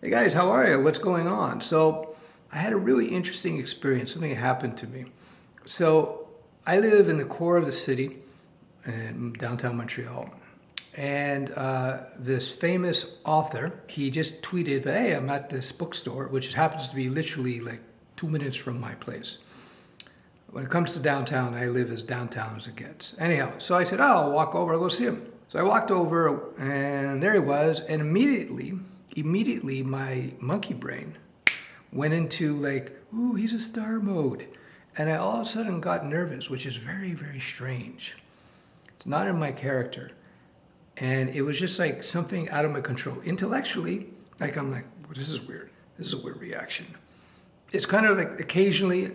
Hey guys, how are you? What's going on? So, I had a really interesting experience. Something happened to me. So, I live in the core of the city in downtown Montreal. And this famous author, he just tweeted that, hey, I'm at this bookstore, which happens to be literally like 2 minutes from my place. When it comes to downtown, I live as downtown as it gets. Anyhow, so I said, oh, I'll walk over, I'll go see him. So I walked over and there he was, and immediately my monkey brain went into like, ooh, he's a star mode. And I all of a sudden got nervous, which is very, very strange. It's not in my character. And it was just like something out of my control. Intellectually, like I'm like, well, this is weird. This is a weird reaction. It's kind of like occasionally,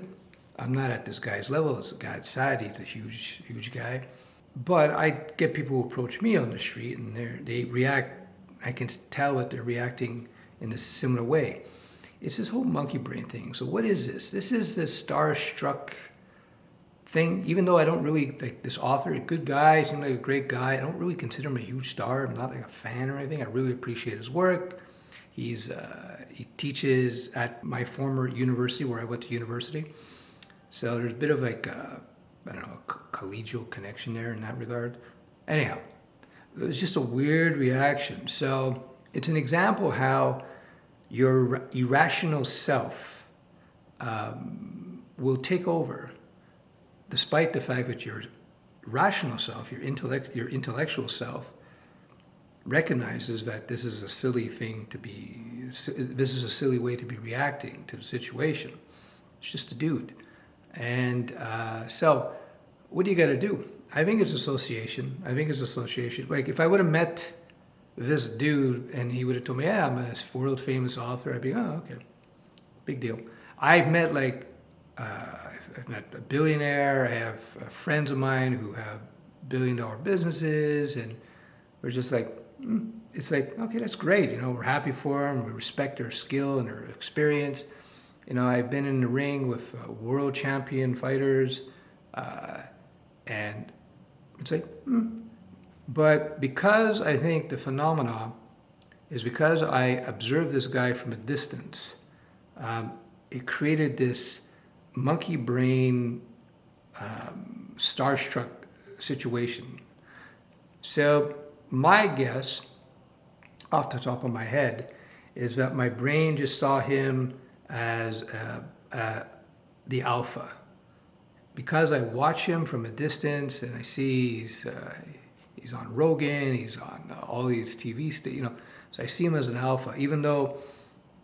I'm not at this guy's level. This guy's sad. He's a huge, huge guy. But I get people who approach me on the street and they react. I can tell that they're reacting in a similar way. It's this whole monkey brain thing. So what is this? This is this Starstruck thing. Even though I don't really, like this author, a good guy, seems like a great guy. I don't really consider him a huge star. I'm not like a fan or anything. I really appreciate his work. He teaches at my former university where I went to university. So there's a bit of like, I don't know, a collegial connection there in that regard. Anyhow, it was just a weird reaction. So it's an example how your irrational self will take over, despite the fact that your rational self, your intellectual self, recognizes that this is a silly thing to be, this is a silly way to be reacting to the situation. It's just a dude. And so what do you got to do? I think it's association. Like if I would have met this dude and he would have told me, yeah, I'm a world famous author, I'd be, oh, okay, big deal. I've met I've met a billionaire. I have friends of mine who have billion-dollar businesses, and we're just like, it's like, okay, that's great. You know, we're happy for them. We respect their skill and their experience. You know, I've been in the ring with world champion fighters, and it's like, But because I think the phenomena is because I observed this guy from a distance, it created this monkey brain starstruck situation. So my guess, off the top of my head, is that my brain just saw him as the alpha. Because I watch him from a distance and I see he's on Rogan, he's on all these TV stations, so I see him as an alpha, even though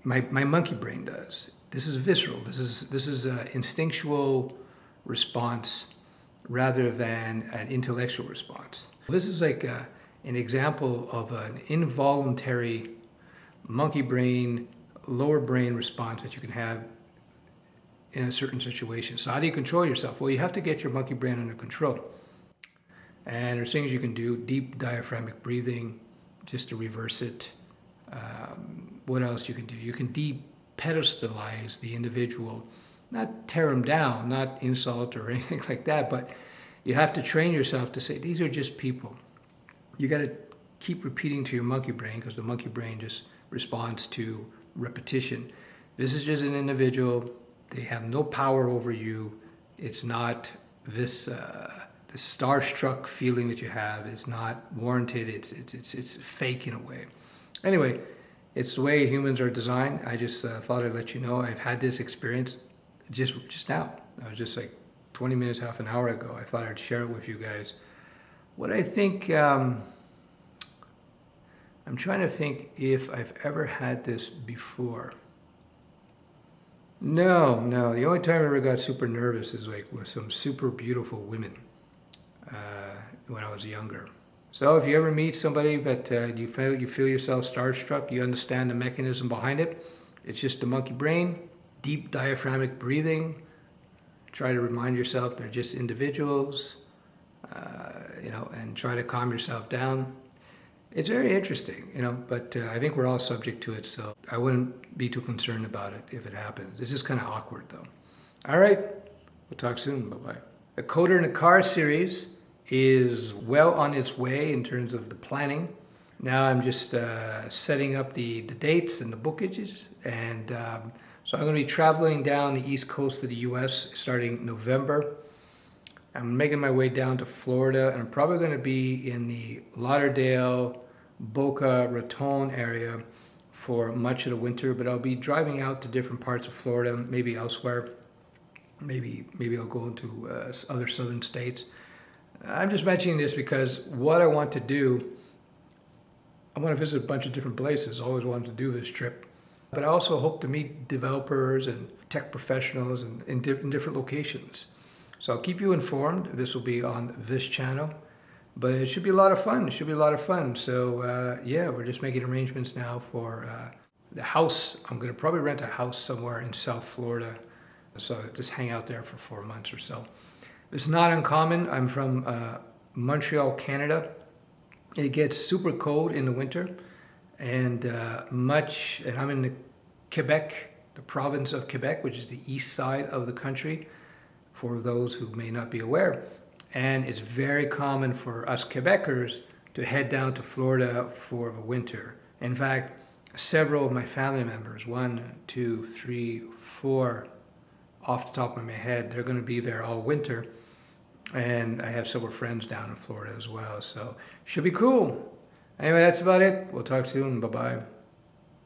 my monkey brain does. This is visceral. This is an instinctual response rather than an intellectual response. This is like an example of an involuntary monkey brain, lower brain response that you can have in a certain situation. So how do you control yourself? Well, you have to get your monkey brain under control. And there's things you can do, deep diaphragmatic breathing, just to reverse it. What else you can do? You can de-pedestalize the individual, not tear them down, not insult or anything like that, but you have to train yourself to say, these are just people. You got to keep repeating to your monkey brain, because the monkey brain just responds to repetition. This is just an individual. They have no power over you. It's not this the starstruck feeling that you have is not warranted. It's fake in a way. Anyway, it's the way humans are designed. I just thought I'd let you know. I've had this experience just now. I was just like 20 minutes, half an hour ago. I thought I'd share it with you guys. What I think, I'm trying to think if I've ever had this before. No. The only time I ever got super nervous is like with some super beautiful women when I was younger. So if you ever meet somebody that you feel yourself starstruck, you understand the mechanism behind it. It's just the monkey brain, deep diaphragmatic breathing. Try to remind yourself they're just individuals, and try to calm yourself down. It's very interesting, but I think we're all subject to it, so I wouldn't be too concerned about it if it happens. It's just kind of awkward, though. All right, we'll talk soon. Bye-bye. The Coder in the Car series is well on its way in terms of the planning. Now I'm just setting up the dates and the bookages. And so I'm going to be traveling down the east coast of the US starting November. I'm making my way down to Florida, and I'm probably going to be in the Lauderdale, Boca Raton area for much of the winter, but I'll be driving out to different parts of Florida, maybe elsewhere. Maybe I'll go into other southern states. I'm just mentioning this because what I want to do, I want to visit a bunch of different places. Always wanted to do this trip. But I also hope to meet developers and tech professionals in different locations. So I'll keep you informed. This will be on this channel. But it should be a lot of fun. It should be a lot of fun. So yeah, we're just making arrangements now for the house. I'm going to probably rent a house somewhere in South Florida. So just hang out there for 4 months or so. It's not uncommon. I'm from Montreal, Canada. It gets super cold in the winter, and I'm in the Quebec, the province of Quebec, which is the east side of the country, for those who may not be aware. And it's very common for us Quebecers to head down to Florida for the winter. In fact, several of my family members, 1, 2, 3, 4, off the top of my head, they're going to be there all winter. And I have several friends down in Florida as well. So should be cool. Anyway, that's about it. We'll talk soon. Bye-bye.